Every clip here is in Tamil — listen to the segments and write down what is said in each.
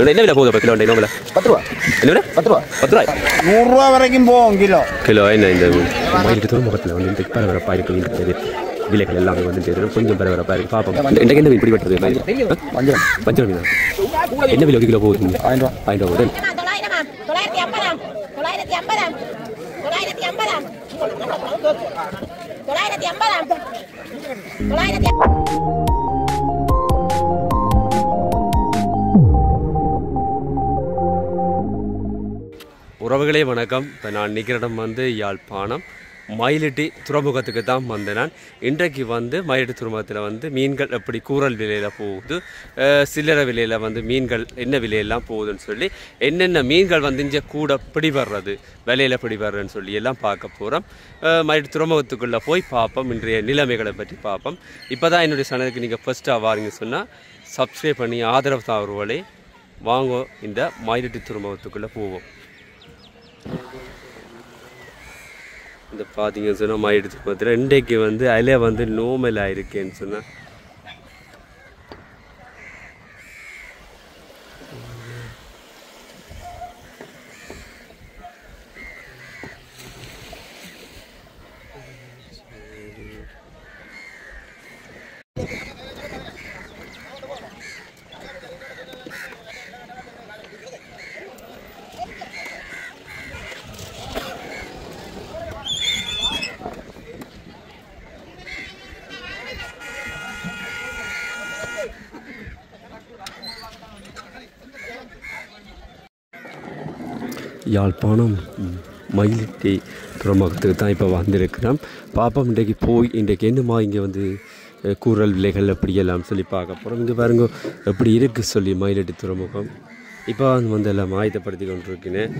என்ன விலை போகுது கிலோ நோம்பல 10 ரூபா என்ன 10 ரூபா 100 ரூபா வரைக்கும் போகும் கிலோ என்ன இந்த மயிலுக்கு துறைமுகத்தில் வந்து இந்த பரபரப்பாக இருக்குது விலைகள் எல்லாமே வந்து கொஞ்சம் பரபரப்பாக இருக்குது பார்ப்போம் இன்றைக்கு என்ன மீன் பிடிபட்டது பஞ்சரம் மீன் என்ன விலை கிலோ போகுது 1000 ரூபா உறவுகளே வணக்கம். இப்போ நான் நிற்கிற இடம் வந்து யாழ்ப்பாணம் மயிலிட்டி துறைமுகத்துக்கு தான் வந்தேன். நான் இன்றைக்கு வந்து மயிலிட்டி துறைமுகத்தில் வந்து மீன்கள் எப்படி கூறல் விலையில் போகுது, சில்லறை விலையில் வந்து மீன்கள் என்ன விலையெல்லாம் போகுதுன்னு சொல்லி என்னென்ன மீன்கள் வந்து இங்கே கூட பிடிபடுறது விலையில் பிடிபடுறதுன்னு சொல்லி எல்லாம் பார்க்க போகிறோம். மயிலிட்டி துறைமுகத்துக்குள்ளே போய் பார்ப்போம், இன்றைய நிலைமைகளை பற்றி பார்ப்போம். இப்போ தான் என்னுடைய சேனலுக்கு நீங்கள் ஃபஸ்ட்டாக வாரீங்க சொன்னால் சப்ஸ்கிரைப் பண்ணி ஆதரவு தாவர்களே வாங்க. இந்த மயிலிட்டி துறைமுகத்துக்குள்ளே போவோம். இந்த பார்த்தீங்கன்னு சொன்னால் மயிலிட்டி துறைமுகத்தில் இன்றைக்கு வந்து அதில் வந்து நோமல் ஆயிருக்கேன்னு சொன்னால் யாழ்ப்பாணம் மயிலிட்டி துறைமுகத்துக்கு தான் இப்போ வந்திருக்கிறோம். பாப்போம் இன்றைக்கு என்னமா இங்கே வந்து கூறல் விலைகள் எப்படியெல்லாம் சொல்லி பார்க்க போகிறோம். இங்கே பாருங்க எப்படி இருக்குது சொல்லி மயிலிட்டி துறைமுகம். இப்போ வந்து எல்லாம் ஆயத்தப்படுத்தி கொண்டிருக்கிறேன்.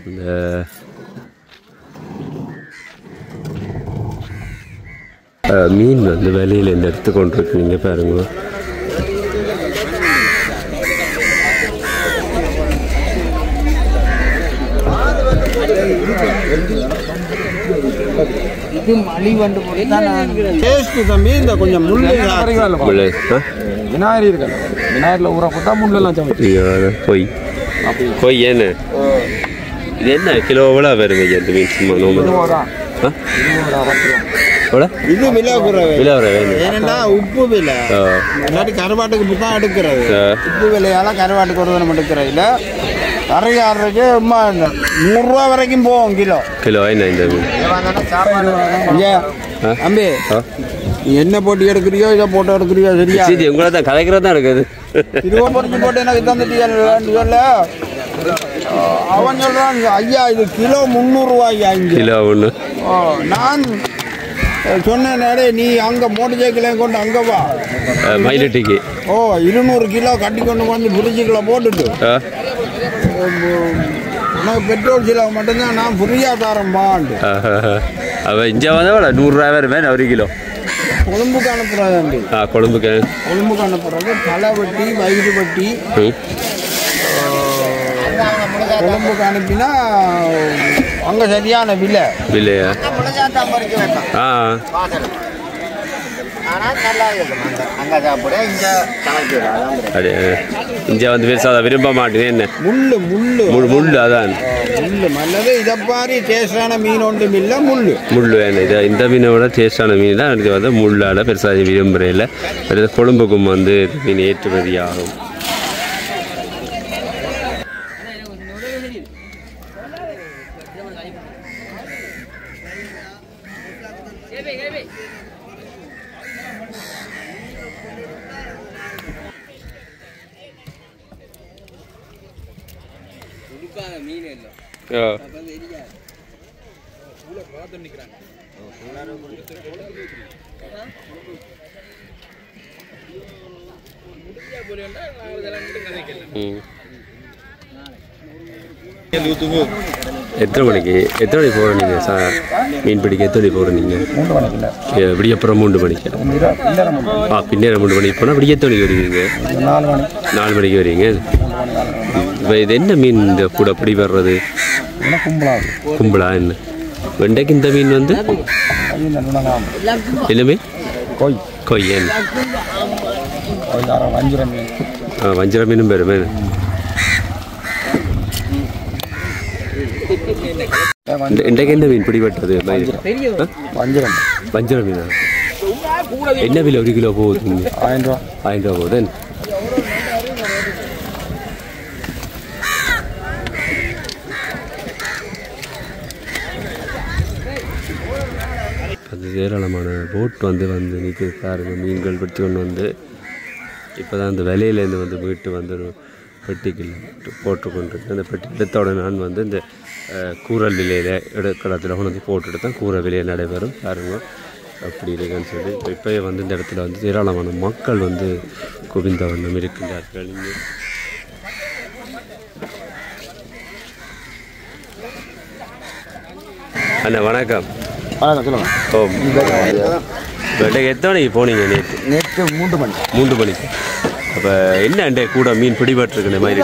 இந்த மீன் வந்து விலையில் இந்த எடுத்து கொண்டிருக்கு. நீங்கள் பாருங்க கொஞ்சம் விநாயகர் இருக்கு, விநாயகர்ல ஊற போட்டா முள்ளெல்லாம் கொய் என்ன இது என்ன கிலோ எவ்வளோ வருங்க இந்த மீன்? சும்மா இது விலை ஏன்னா உப்பு விலை இல்லாட்டி கருவாட்டுக்கு தான் எடுக்கிறது. உப்பு விலையால கருவாட்டுக்கு ஒரு தினம் எடுக்கிறது இல்லை. அரைக்கு 100 ரூபா வரைக்கும் போகும் கிலோ என்ன இந்த தம்பி என்ன போட்டு எடுக்கிறியோ இதை போட்டு எடுக்கிறியோ சரியா? உங்களை தான் கலைக்கிறது தான் இருக்குது. இதுவும் பொறிச்சு போட்டு எனக்கு தந்துட்டு சொல்ல அவன் சொல்றான், ஐயா இது கிலோ 300 ரூபாய்யா கிலோ ஒன்று. நான் சொன்னே நீ அங்க மோட்டர் சைக்கிளையும் கொண்டு அங்க வா மயிலிட்டிக்கு 200 கிலோ கட்டி கொண்டு வந்து புரிச்சுக்களை போட்டுட்டு உனக்கு பெட்ரோல் செலவு மட்டும்தான் நான் ஃப்ரீயா தரம்பாண்டு. அவன் இங்கே வந்து 100 ரூபா வருமே 1 கிலோ. கொழும்புக்கு அனுப்புறாங்க. கொழும்புக்கு அனுப்புறது தலை வெட்டி வயிறு வெட்டி கொழும்புக்கு அனுப்பினா அங்க சரியான விலையா? இங்கே வந்து பெருசாக விரும்ப மாட்டேன். என்ன முள்ளு அதான் நல்லது. இதை பாரு டேஸ்டான மீன் ஒன்றும் இல்லை முள்ளு என்ன இது இந்த மீனை விட டேஸ்டான மீன் தான் எனக்கு வந்து முள்ளால் பெருசாக விரும்புகிறேன் இல்லை. கொழும்புக்கும் வந்து மீன் ஏற்றுமதி ஆகும். எத்தனை மணிக்கு போகிற நீங்கள் சார் மீன் பிடிக்க எத்தனை போகிற நீங்கள்? 3 மணிக்கு இப்படி அப்புறம் 3 மணிக்கு பின்னேரம் 3 மணிக்கு போனால் இப்படி எத்தனை மணிக்கு வருவீங்க? 4 மணிக்கு வருவீங்க. இப்போ இது என்ன மீன் இந்த கூட அப்படி வர்றது? கும்பலா என்ன வெண்டைக்கு இந்த மீன் வந்து என்ன மீன்? கொய்யன் வஞ்சிர மீன் வஞ்சிர மீனும் பேருமே இன்றைக்கு என்ன மீன் பிடிபட்டது வஞ்சரம் மீனா என்ன விலை 1 கிலோ போகுது 1000 ரூபா 1000 ரூபா போகுது அது ஏராளமான போட் வந்து நிற்குது பாருங்க மீன்கள் பிடிச்சி கொண்டு வந்து இப்போ தான் அந்த விலையிலேருந்து வந்து வீட்டு வந்து ஒரு பெட்டிக்கில் போட்டுக்கொண்டிருக்கு அந்த பெட்டி எடுத்தோட நான் வந்து இந்த கூரல் விலையில் இடத்துல கொண்டு வந்து போட்டுட்டு தான் கூரை விலையை நடைபெறும் பாருங்க அப்படி இருக்குன்னு சொல்லி இப்போயே வந்து இந்த இடத்துல வந்து ஏராளமான மக்கள் வந்து குவிந்த வண்ணம் இருக்கின்றார்கள் இங்கே அண்ணா வணக்கம் சொல்லுங்கள் ஓ இன்றைக்கு எத்தனை மணிக்கு போனீங்க நேற்று 3 மணி 3 மணிக்கு அப்போ என்ன கூட மீன் பிடிபட்டுருக்குன மாதிரி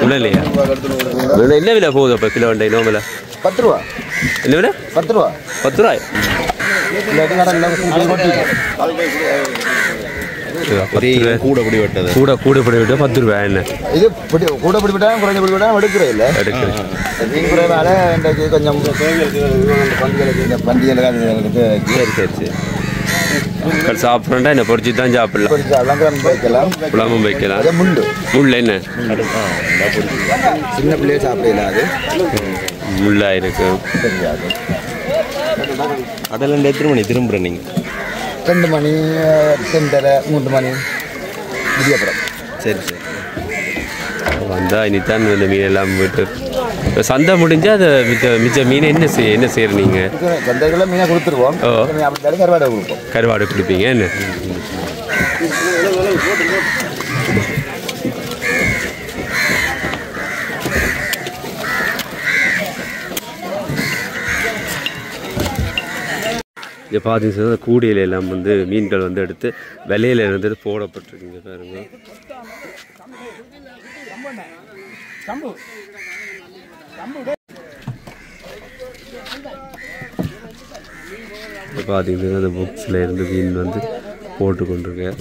உணலையா என்ன விலை போகுது அப்போ கிலோ அண்டை நோமில் 10 ரூபா என்ன விலை 10 ரூபா 10 ரூபாய் கூட பிடிவிட்டது கூட பிடிவிட்டு 10 ரூபாய் என்ன இது கூட பிடிவிட்டாலும் குறைஞ்ச பிடிவிட்டாலும் எடுக்கிறேன் இல்லை மீன் குறைவால இன்றைக்கு கொஞ்சம் பண்டிகைகளுக்கு சரி மக்கள் சாப்பிட்றா என்ன பொறிச்சு தான் சாப்பிடலாம் வைக்கலாம் குழம்பும் வைக்கலாம் முள் என்ன சின்ன பிள்ளைய சாப்பிடல அது முள்ளா இருக்கு அதெல்லாம் எத்தனை மணி திரும்புகிற நீங்கள் 2 மணி 2:30 3 மணி விடியப்புறம் சரி வந்தால் இனித்தான் இந்த மீன் எல்லாம் விட்டு இப்போ சந்தை முடிஞ்சால் அதை மிச்ச மீனை என்ன செய்கிற நீங்கள் சந்தைகளை மீனை கொடுத்துருவோம் அப்படி கருவாடை கொடுப்போம் கருவாடு கொடுப்பீங்க என்ன இங்கே பார்த்தீங்கன்னா கூடையில எல்லாம் வந்து மீன்கள் வந்து எடுத்து விலையில இருந்து போடப்பட்டிருக்குங்க பாருங்க இப்போ பார்த்தீங்கன்னா அந்த புக்ஸில் இருந்து மீன் வந்து போட்டு கொண்டிருக்கேன்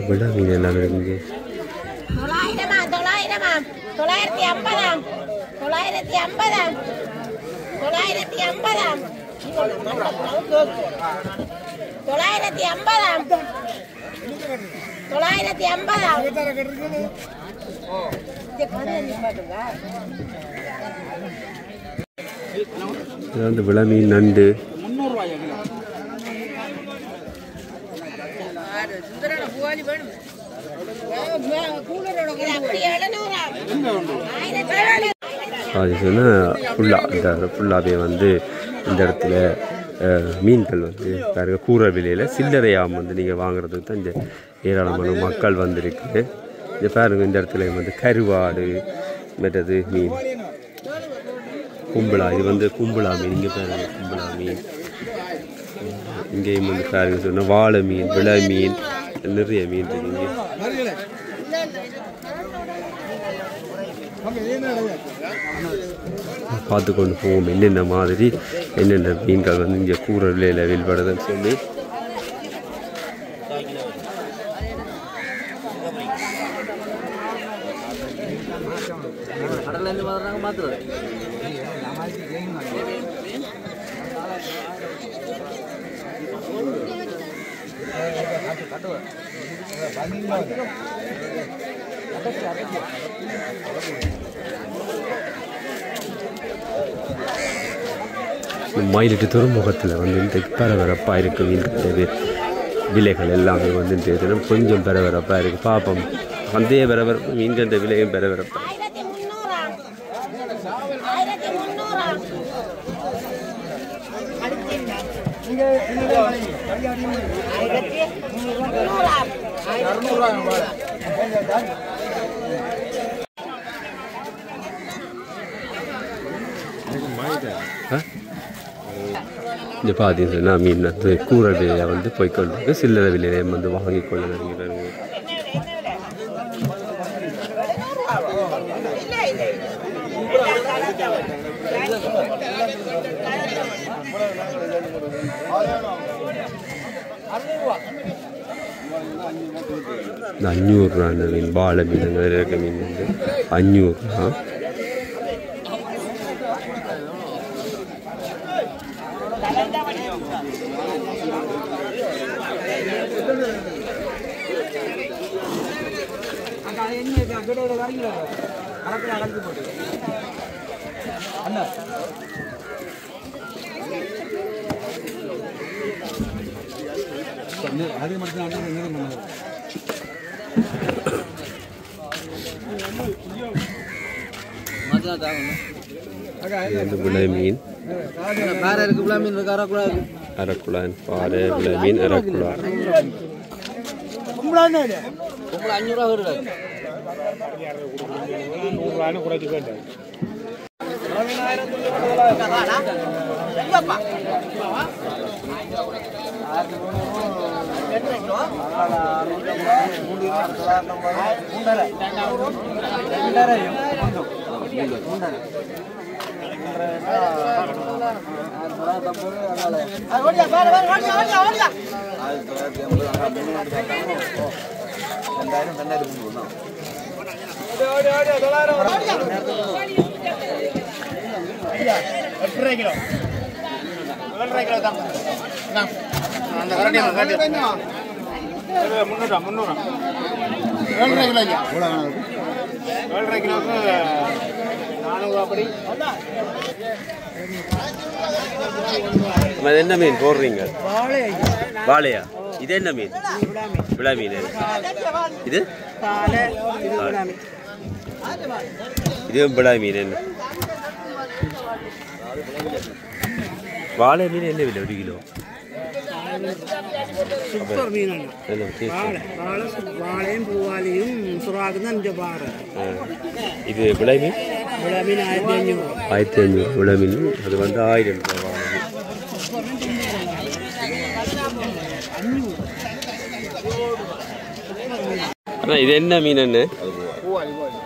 விடா மீன் எல்லாம் இருக்குங்க 950 விளா மீன் நண்டு அது சொன்னால் ஃபுல்லாகவே வந்து இந்த இடத்துல மீன்கள் வந்து பாருங்க கூரை விலையில் சில்லறையாக வந்து நீங்கள் வாங்குறதுக்கு தான் இந்த ஏராளமான மக்கள் வந்திருக்கு. இது பாருங்க இந்த இடத்துல வந்து கருவாடு மற்றது மீன் கும்பலா, இது வந்து கும்பலா மீன். இங்கே பாருங்க கும்பலா மீன். இங்கேயும் வந்து பாருங்க சொன்னால் வாழை மீன், விளை மீன், நிறைய மீன் இருக்குங்க. பார்த்து கொண்டு போவோம் என்னென்ன மாதிரி என்னென்ன மீன்கள் வந்து இங்கே கூற விலையில் வெளிப்படுதுன்னு சொல்லி. மயிலிட்டு துறைமுகத்தில் வந்து இந்த பரபரப்பாக இருக்குது மீன்கள் விலைகள் எல்லாமே வந்து கொஞ்சம் பரபரப்பாக இருக்குது. பார்ப்போம் அதே பரபரப்பு மீன்கள் விலையும் பரபரப்பாக. இந்த பார்த்தீங்கன்னா மீன் வந்து கூரை விலையில் வந்து போய்கொண்டு சில்லறை விலையில வந்து வாங்கி கொள்ள நினைக்கிறாங்க. இந்த 500 ரூபா அந்த மீன் வாழை மீன் இருக்க மீன் வந்து 500 ரூபா. மீன் அரக்குளான் பாறை மீன் அரக்குளா என்ன மீன் போடுறீங்க? வாழையா? இது என்ன மீன்? விளா மீன். இது இதுவும் விளா மீன். என்ன வாழை மீன் என்ன விலை? 1 கிலோ சூப்பர் மீன். வாழையும் பூவாலியும் சுறாக்குதான் இங்கே பாரு. இது விளை மீன். விளை மீன் 1500. 1500 விளை மீன். அது வந்து 1000 ரூபாய். அண்ணா இது என்ன மீன்? என்ன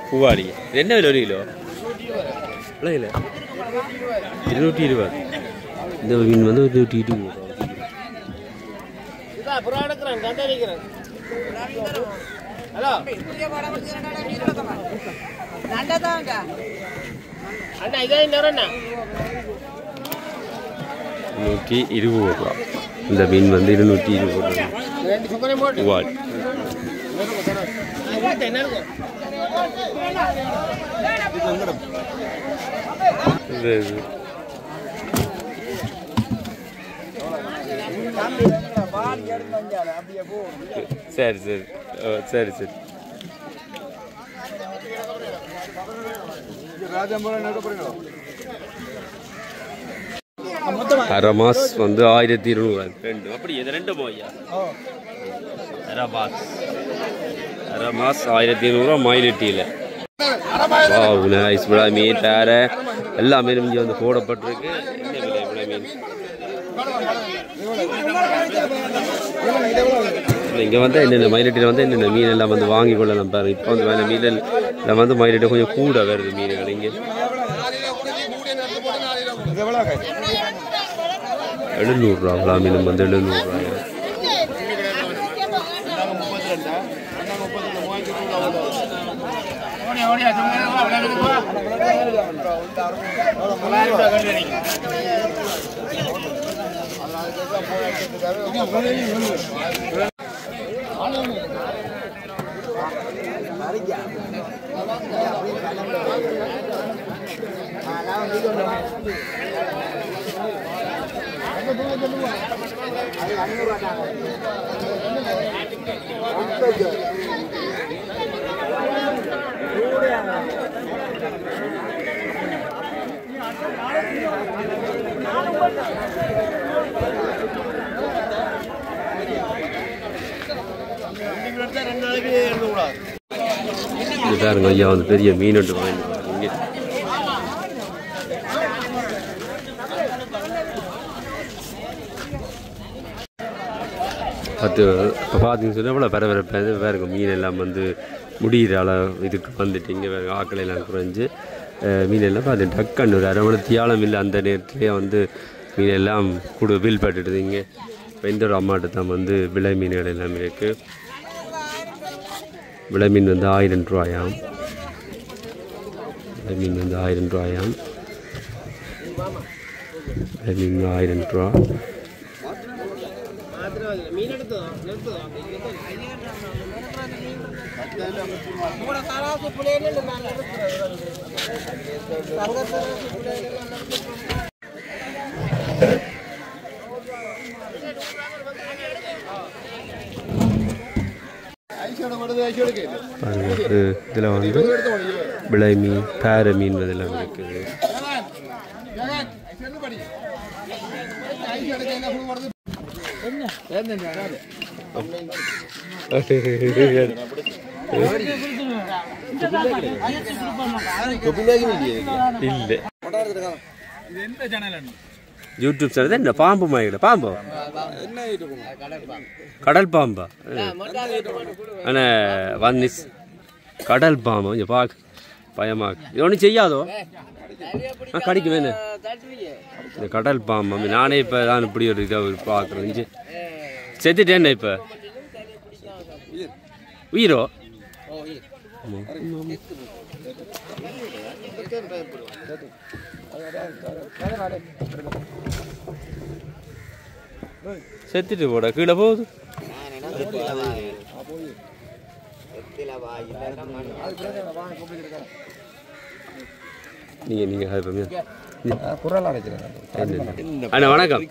பூவாலி. இது என்ன விலை? 1 கிலோ விலை இல்லை 220. இந்த மீன் வந்து 220. $120. இந்த மீன் வந்து 220. பூவாலி. சரி சரி சரி சரி. அரமாஸ் வந்து 1200. ரெண்டு அப்படி இது ரெண்டு போய்யா. அரமாஸ் 1200 மயிலிட்டியில். நைஸ் விழா மீன் பேரை எல்லா மீனும் இங்கே வந்து போடப்பட்டிருக்கு. என்ன விலை விழா மீன்? இங்கே வந்து என்னென்ன மயிலட்டியில் வந்து என்னென்ன மீன் எல்லாம் வந்து வாங்கி கொள்ளலாம் பாருங்க. இப்போ வந்து வேலை மீனில் வந்து மயிலட்டு கொஞ்சம் கூட வருது மீன்கள் இங்கே 700 ரூபா மீன் வந்து 700 ரூபாயா. இது பாருங்க ஐயா வந்து பெரிய மீன் ஒன்று வாங்கிட்டு பாருங்க. அது இப்போ பார்த்தீங்கன்னு சொன்னால் இவ்வளோ பரபரப்பாக பாருங்க மீன் எல்லாம் வந்து முடிகிற அளவு இதுக்கு வந்துட்டு இங்கே ஆக்களை எல்லாம் குறைஞ்சி மீன் எல்லாம் பார்த்து டக்குன்னு ஒரு அரை மணி தியாலம் இல்லை அந்த நேரத்துலேயே வந்து மீன் எல்லாம் கூட பில் பட்டுடுது. இங்கே இப்போ இந்த ஒரு அம்மாட்ட தான் வந்து விலை மீன்கள் எல்லாமே இருக்குது. விலை மீன் வந்து 1000 ரூபாயாம். விலை மீன் வந்து 1000 ரூபாயாம். விலை மீன் 1000 ரூபா. இதில் வந்து விலை மீன் பேர மீன் இதெல்லாம் இருக்குது. இல்லை யூடியூப் சேனல் என்ன பாம்பு மாயிட பாம்பு கடல் பாம்பா ஆனால் வன்னிஸ் கடல் பாம்பு கொஞ்சம் பார்க்க பயமாக இது ஒன்றும் செய்யாதோ கடிக்கு வேணும் இந்த கடல் பாம்பு. நானே இப்போ தான் இப்படி ஒரு இதாக பார்க்குறேன். செத்துட்டேன் இப்போ உயிரோ செத்துட்டு போட கீழே போகுது. நீங்க அண்ணா வணக்கம்.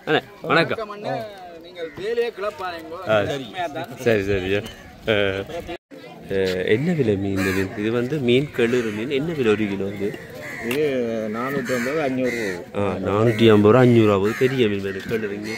அண்ணா வணக்கம். சரி சரி. என்ன விலை மீன் இது வந்து மீன் கெளுறு மீன் என்ன விலை 1 கிலோ? இது 450 500 ரூபா. 450 ரூபா 500 ரூபா பெரிய மீன் வேணும் கெளுறுங்க.